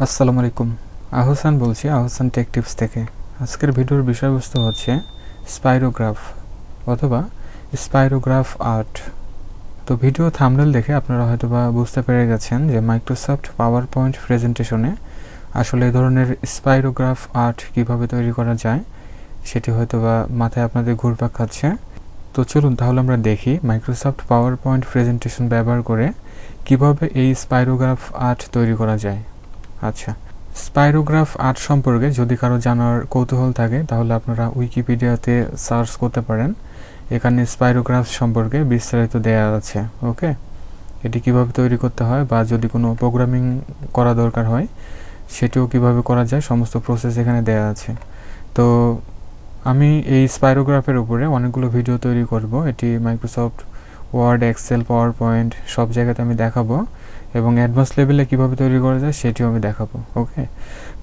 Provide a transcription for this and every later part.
আসসালামু আলাইকুম। আহসান বলছি, আহসান টেক টিপস থেকে। আজকের ভিডিওর বিষয়বস্তু হচ্ছে স্পাইরোগ্রাফ অথবা স্পাইরোগ্রাফ আর্ট। তো ভিডিও থাম্বনেল দেখে আপনারা হয়তোবা বুঝতে পেরে গেছেন যে মাইক্রোসফট পাওয়ার পয়েন্ট প্রেজেন্টেশনে আসলে এই ধরনের স্পাইরোগ্রাফ আর্ট কিভাবে তৈরি করা যায় সেটি হয়তোবা মাথায় আপনাদের ঘুরপাক খাচ্ছে। তো চলুন তাহলে আমরা দেখি মাইক্রোসফট পাওয়ার পয়েন্ট প্রেজেন্টেশন ব্যবহার করে কিভাবে এই স্পাইরোগ্রাফ আর্ট তৈরি করা যায়। আচ্ছা, স্পাইরোগ্রাফ আর্ট সম্পর্কে যদি কারো জানার কৌতূহল থাকে তাহলে আপনারা উইকিপিডিয়াতে সার্চ করতে পারেন। এখানে স্পাইরোগ্রাফ সম্পর্কে বিস্তারিত দেয়া আছে। ওকে, এটি কিভাবে তৈরি করতে হয় বা যদি কোনো প্রোগ্রামিং করা দরকার হয় সেটিও কিভাবে করা যায় সমস্ত প্রসেস এখানে দেয়া আছে। তো আমি এই স্পাইরোগ্রাফের উপরে অনেকগুলো ভিডিও তৈরি করব। এটি Microsoft Word, Excel, PowerPoint সব জায়গাতে আমি দেখাবো এবং অ্যাডভান্স লেভেলে কীভাবে তৈরি করা যায় সেটিও আমি দেখাবো। ওকে,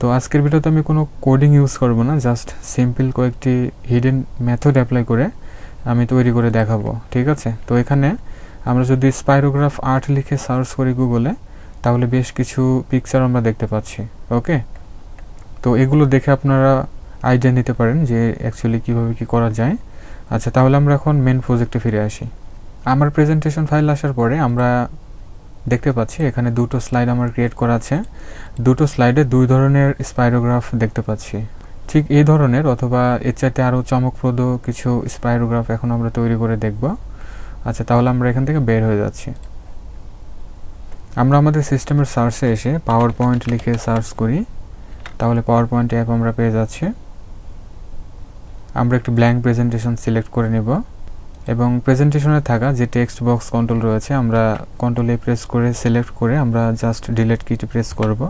তো আজকের ভিডিওতে আমি কোনো কোডিং ইউজ করব না, জাস্ট সিম্পল কয়েকটি হিডেন মেথড অ্যাপ্লাই করে আমি তৈরি করে দেখাবো। ঠিক আছে, তো এখানে আমরা যদি স্পাইরোগ্রাফ আর্ট লিখে সার্চ করি গুগলে তাহলে বেশ কিছু পিকচার আমরা দেখতে পাচ্ছি। ওকে, তো এগুলো দেখে আপনারা আইডিয়া নিতে পারেন যে অ্যাকচুয়ালি কীভাবে কী করা যায়। আচ্ছা, তাহলে আমরা এখন মেন প্রজেক্টে ফিরে আসি। আমার প্রেজেন্টেশন ফাইল আসার পরে আমরা দেখতে পাচ্ছি এখানে দুটো স্লাইড আমার ক্রিয়েট করা আছে। দুটো স্লাইডে দুই ধরনের স্পাইরোগ্রাফ দেখতে পাচ্ছি। ঠিক এই ধরনের অথবা এর চাইতে আরও চমকপ্রদ কিছু স্পাইরোগ্রাফ এখন আমরা তৈরি করে দেখব। আচ্ছা, তাহলে আমরা এখান থেকে বের হয়ে যাচ্ছি। আমরা আমাদের সিস্টেমের সার্চে এসে পাওয়ার পয়েন্ট লিখে সার্চ করি, তাহলে পাওয়ার পয়েন্ট অ্যাপ আমরা পেয়ে যাচ্ছি। আমরা একটি ব্ল্যাঙ্ক প্রেজেন্টেশন সিলেক্ট করে নেব এবং প্রেজেন্টেশনে থাকা যে টেক্সট বক্স কন্ট্রোল রয়েছে আমরা কন্ট্রোল এ প্রেস করে সিলেক্ট করে আমরা জাস্ট ডিলিট কিটি প্রেস করব।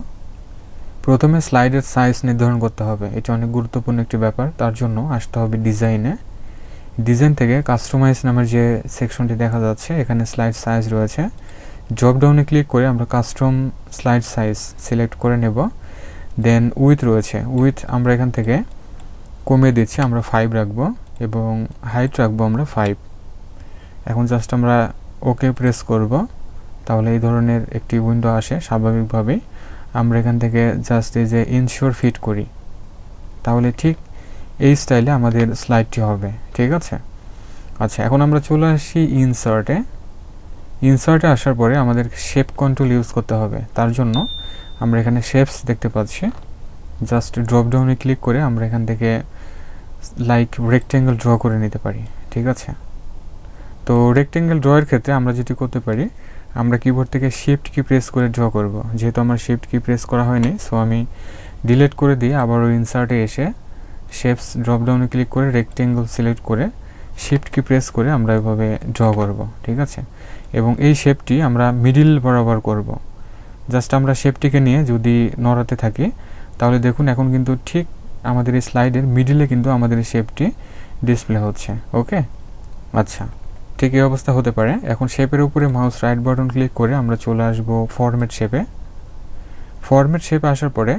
প্রথমে স্লাইডের সাইজ নির্ধারণ করতে হবে, এটি অনেক গুরুত্বপূর্ণ একটি ব্যাপার। তার জন্য আসতে হবে ডিজাইনে। ডিজাইন থেকে কাস্টমাইজ নামের যে সেকশনটি দেখা যাচ্ছে এখানে স্লাইড সাইজ রয়েছে। ড্রপ ডাউনে ক্লিক করে আমরা কাস্টম স্লাইড সাইজ সিলেক্ট করে নেব। দেন উইথ রয়েছে, উইথ আমরা এখান থেকে কমিয়ে দিচ্ছি, আমরা 5 রাখবো এবং হাইট রাখবো আমরা 5। এখন জাস্ট আমরা ওকে প্রেস করব, তাহলে এই ধরনের একটি উইন্ডো আসে। স্বাভাবিকভাবেই আমরা এখান থেকে জাস্ট এই যে ইনশিওর ফিট করি, তাহলে ঠিক এই স্টাইলে আমাদের স্লাইডটি হবে। ঠিক আছে, আচ্ছা এখন আমরা চলে আসি ইনসার্টে। ইনসার্টে আসার পরে আমাদের শেপ কন্ট্রোল ইউজ করতে হবে। তার জন্য আমরা এখানে শেপস দেখতে পাচ্ছি, জাস্ট ড্রপ ডাউনে ক্লিক করে আমরা এখান থেকে লাইক রেক্টেঙ্গেল ড্র করে নিতে পারি। ঠিক আছে, তো রেক্টেঙ্গেল ড্রয়ের ক্ষেত্রে আমরা যেটি করতে পারি, আমরা কিবোর্ড থেকে শিফট কি প্রেস করে ড্র করব। যেহেতু আমার শিফট কি প্রেস করা হয়নি, সো আমি ডিলিট করে দিয়ে আবারও ইনসার্টে এসে শেপস ড্রপ ডাউনে ক্লিক করে রেক্টেঙ্গেল সিলেক্ট করে শিফট কি প্রেস করে আমরা এভাবে ড্র করব। ঠিক আছে, এবং এই শেপটি আমরা মিডিল বরাবর করব। জাস্ট আমরা শেপটিকে নিয়ে যদি নড়াতে থাকি তাহলে দেখুন এখন কিন্তু ঠিক আমাদের এই স্লাইডের মিডিলে কিন্তু আমাদের এই শেপটি ডিসপ্লে হচ্ছে। ওকে, আচ্ছা ঠিক এই অবস্থা হতে পারে। এখন শেপের উপরে মাউস রাইট বাটন ক্লিক করে আমরা চলে আসব ফরম্যাট শেপে। ফরম্যাট শেপে আসার পরে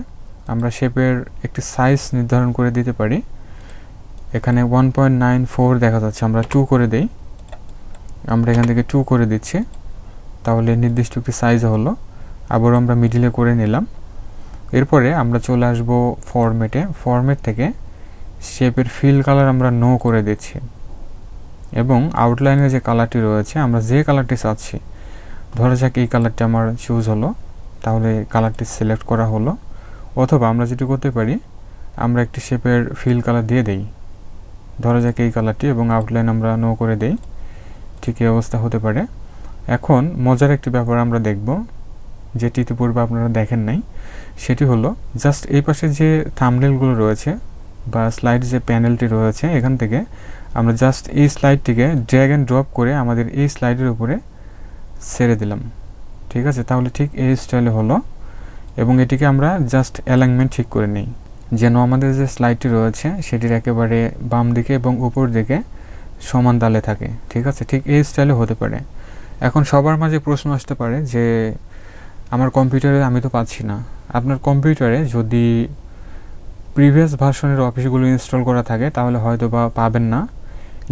আমরা শেপের একটি সাইজ নির্ধারণ করে দিতে পারি। এখানে 1.94 দেখা যাচ্ছে, আমরা 2 করে দেই। আমরা এখান থেকে 2 করে দিচ্ছি, তাহলে নির্দিষ্ট একটি সাইজ হলো। আবারও আমরা মিডিলে করে নিলাম। এরপরে আমরা চলে আসব ফরম্যাটে। ফরম্যাট থেকে শেপের ফিল কালার আমরা নো করে দিচ্ছি এবং আউটলাইনের যে কালারটি রয়েছে আমরা যে কালারটি চাচ্ছি, ধরা যাক এই কালারটি আমার চুজ হলো, তাহলে কালারটি সিলেক্ট করা হলো। অথবা আমরা যেটি করতে পারি, আমরা একটি শেপের ফিল কালার দিয়ে দেই, ধরা যাক এই কালারটি, এবং আউটলাইন আমরা নো করে দেই। ঠিক এই অবস্থা হতে পারে। এখন মজার একটি ব্যাপার আমরা দেখব, যেটি ইতিপূর্বে আপনারা দেখেন নাই, সেটি হলো জাস্ট এই পাশে যে থাম্বনেলগুলো রয়েছে বা স্লাইড যে প্যানেলটি রয়েছে এখান থেকে আমরা জাস্ট এই স্লাইডটিকে ড্র্যাগ অ্যান্ড ড্রপ করে আমাদের এই স্লাইডের উপরে ছেড়ে দিলাম। ঠিক আছে, তাহলে ঠিক এই স্টাইলে হলো এবং এটিকে আমরা জাস্ট অ্যালাইনমেন্ট ঠিক করে নিই যেন আমাদের যে স্লাইডটি রয়েছে সেটির একেবারে বাম দিকে এবং উপর দিকে সমান তালে থাকে। ঠিক আছে, ঠিক এই স্টাইলে হতে পারে। এখন সবার মাঝে প্রশ্ন আসতে পারে যে আমার কম্পিউটারে আমি তো পাচ্ছি না। আপনার কম্পিউটারে যদি প্রিভিয়াস ভার্সনের অফিসগুলো ইনস্টল করা থাকে তাহলে হয়তো বা পাবেন না।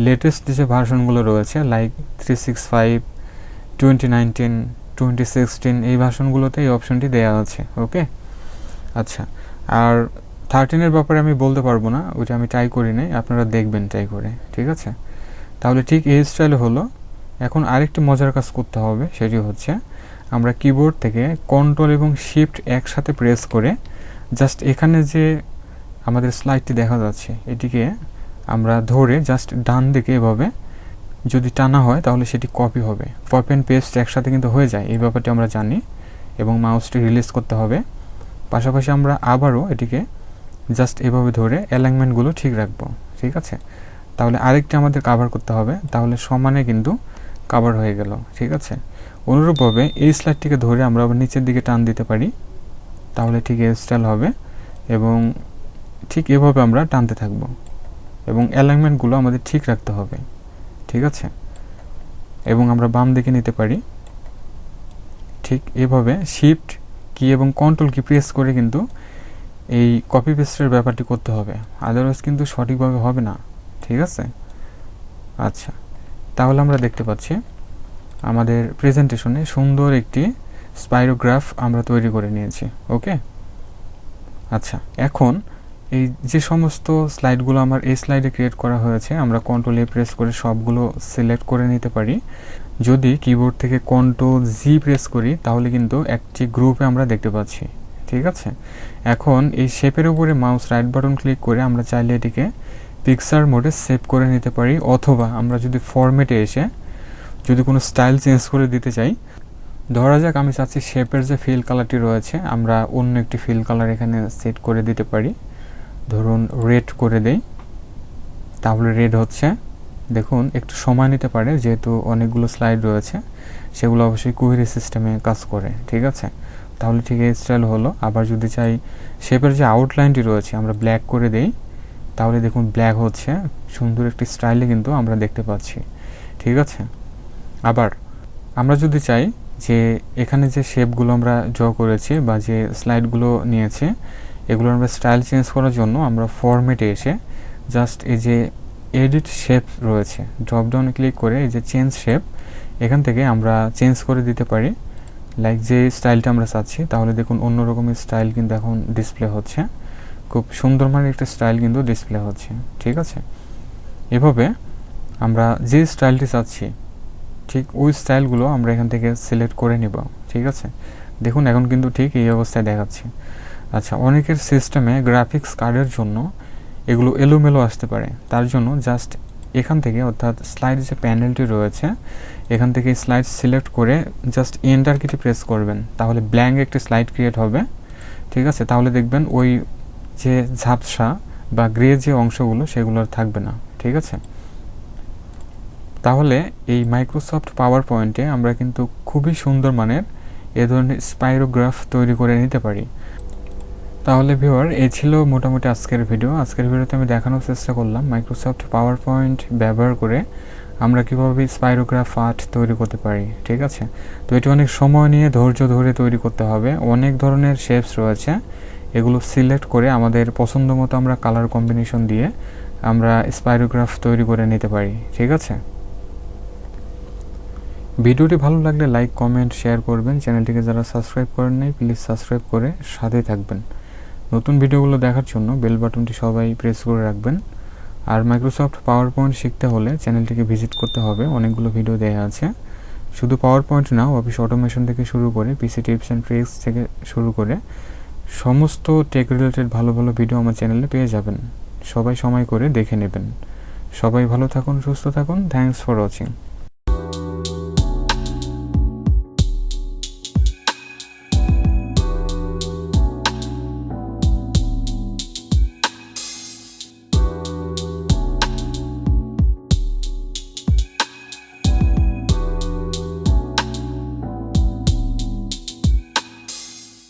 লেটেস্ট যে ভার্সনগুলো রয়েছে লাইক 365, 2019, 2016 এই ভার্সনগুলোতে এই অপশনটি দেওয়া আছে। ওকে, আচ্ছা, আর 13-এর ব্যাপারে আমি বলতে পারবো না, ওইটা আমি ট্রাই করি নাই, আপনারা দেখবেন ট্রাই করে, ঠিক আছে। তাহলে ঠিক এই স্টাইলে হলো। এখন আরেকটি মজার কাজ করতে হবে, সেটি হচ্ছে আমরা কিবোর্ড থেকে কন্ট্রোল এবং শিফট একসাথে প্রেস করে জাস্ট এখানে যে আমাদের স্লাইডটি দেখা যাচ্ছে এটিকে আমরা ধরে জাস্ট ডান দিকে এভাবে যদি টানা হয় তাহলে সেটি কপি হবে। কপি অ্যান্ড পেস্ট একসাথে কিন্তু হয়ে যায়, এই ব্যাপারটি আমরা জানি, এবং মাউসটি রিলিজ করতে হবে। পাশাপাশি আমরা আবারও এটিকে জাস্ট এভাবে ধরে অ্যালাইনমেন্টগুলো ঠিক রাখবো, ঠিক আছে। তাহলে আরেকটি আমাদের কভার করতে হবে, তাহলে সমানে কিন্তু কভার হয়ে গেল, ঠিক আছে। অনুরূপভাবে এই স্লাইডটিকে ধরে আমরা আবার নিচের দিকে টান দিতে পারি, তাহলে ঠিক এই স্টাইল হবে, এবং ঠিক এভাবে আমরা টানতে থাকব, এবং অ্যালাইনমেন্টগুলো আমাদের ঠিক রাখতে হবে, ঠিক আছে। এবং আমরা বাম দিকে নিতে পারি, ঠিক এভাবে শিফট কি এবং কন্ট্রোল কি প্রেস করে কিন্তু এই কপি পেস্টের ব্যাপারটি করতে হবে, আদারওয়াইজ কিন্তু সঠিকভাবে হবে না, ঠিক আছে। আচ্ছা, তাহলে আমরা দেখতে পাচ্ছি আমাদের প্রেজেন্টেশনে সুন্দর একটি স্পাইরোগ্রাফ আমরা তৈরি করে নিয়েছি, ওকে। আচ্ছা, এখন এই যে সমস্ত স্লাইডগুলো আমার এই স্লাইডে ক্রিয়েট করা হয়েছে, আমরা কন্ট্রোল এ প্রেস করে সবগুলো সিলেক্ট করে নিতে পারি। যদি কিবোর্ড থেকে কন্ট্রোল জি প্রেস করি তাহলে কিন্তু একটি গ্রুপে আমরা দেখতে পাচ্ছি, ঠিক আছে। এখন এই শেপের উপরে মাউস রাইট বাটন ক্লিক করে আমরা চাইলে এটিকে পিকচার মোডে সেভ করে নিতে পারি, অথবা আমরা যদি ফরম্যাটে এসে যদি কোনো স্টাইল চেঞ্জ করে দিতে চাই, ধরা যাক আমি চাচ্ছি শেপের যে ফিল কালারটি রয়েছে আমরা অন্য একটি ফিল কালার এখানে সেট করে দিতে পারি, ধরুন রেড করে দেই, তাহলে রেড হচ্ছে। দেখুন একটু সময় নিতে পারে, যেহেতু অনেকগুলো স্লাইড রয়েছে, সেগুলো অবশ্যই কুয়েরি সিস্টেমে কাজ করে, ঠিক আছে। তাহলে ঠিক এই স্টাইল হলো। আবার যদি চাই শেপের যে আউটলাইনটি রয়েছে আমরা ব্ল্যাক করে দেই, তাহলে দেখুন ব্ল্যাক হচ্ছে, সুন্দর একটি স্টাইলে কিন্তু আমরা দেখতে পাচ্ছি, ঠিক আছে। আবার আমরা যদি চাই যে এখানে যে শেপগুলো আমরা ড্র করেছি বা যে স্লাইডগুলো নিয়েছি এগুলো আমরা স্টাইল চেঞ্জ করার জন্য আমরা ফরম্যাটে এসে জাস্ট এই যে এডিট শেপ রয়েছে ড্রপডাউনে ক্লিক করে এই যে চেঞ্জ শেপ, এখান থেকে আমরা চেঞ্জ করে দিতে পারি লাইক যে স্টাইলটা আমরা চাচ্ছি। তাহলে দেখুন অন্যরকমের স্টাইল কিন্তু এখন ডিসপ্লে হচ্ছে, খুব সুন্দর মানের একটা স্টাইল কিন্তু ডিসপ্লে হচ্ছে, ঠিক আছে। এভাবে আমরা যে স্টাইলটি চাচ্ছি ঠিক ওই স্টাইলগুলো আমরা এখান থেকে সিলেক্ট করে নিব, ঠিক আছে। দেখুন এখন কিন্তু ঠিক এই অবস্থায় দেখাচ্ছে। আচ্ছা, অনেকের সিস্টেমে গ্রাফিক্স কার্ডের জন্য এগুলো এলোমেলো আসতে পারে, তার জন্য জাস্ট এখান থেকে অর্থাৎ স্লাইড যে প্যানেলটি রয়েছে এখান থেকে স্লাইড সিলেক্ট করে জাস্ট এন্টার কিটি প্রেস করবেন, তাহলে ব্ল্যাঙ্ক একটি স্লাইড ক্রিয়েট হবে, ঠিক আছে। তাহলে দেখবেন ওই যে ঝাপসা বা গ্রে যে অংশগুলো সেগুলো আর থাকবে না, ঠিক আছে। তাহলে এই মাইক্রোসফট পাওয়ার পয়েন্টে আমরা কিন্তু খুবই সুন্দর মানের এ ধরনের স্পাইরোগ্রাফ তৈরি করে নিতে পারি। তাহলে ভিউয়ার এই ছিল মোটামুটি আজকের ভিডিও। আজকের ভিডিওতে আমি দেখানোর চেষ্টা করলাম মাইক্রোসফট পাওয়ার পয়েন্ট ব্যবহার করে আমরা কীভাবে স্পাইরোগ্রাফ আর্ট তৈরি করতে পারি, ঠিক আছে। তো এটি অনেক সময় নিয়ে ধৈর্য ধরে তৈরি করতে হবে, অনেক ধরনের শেপস রয়েছে, এগুলো সিলেক্ট করে আমাদের পছন্দ মতো আমরা কালার কম্বিনেশন দিয়ে আমরা স্পাইরোগ্রাফ তৈরি করে নিতে পারি, ঠিক আছে। ভিডিওটি ভালো লাগলে লাইক কমেন্ট শেয়ার করবেন, চ্যানেলটিকে যারা সাবস্ক্রাইব করেন নাই প্লিজ সাবস্ক্রাইব করে সাথেই থাকবেন। নতুন ভিডিওগুলো দেখার জন্য বেল বাটনটি সবাই প্রেস করে রাখবেন। আর মাইক্রোসফট পাওয়ার পয়েন্ট শিখতে হলে চ্যানেলটিকে ভিজিট করতে হবে, অনেকগুলো ভিডিও দেওয়া আছে। শুধু পাওয়ার পয়েন্ট না, অফিস অটোমেশন থেকে শুরু করে পিসি টিপস অ্যান্ড ট্রিক্স থেকে শুরু করে সমস্ত টেক রিলেটেড ভালো ভালো ভিডিও আমার চ্যানেলে পেয়ে যাবেন। সবাই সময় করে দেখে নেবেন। সবাই ভালো থাকুন, সুস্থ থাকুন। Thanks for watching.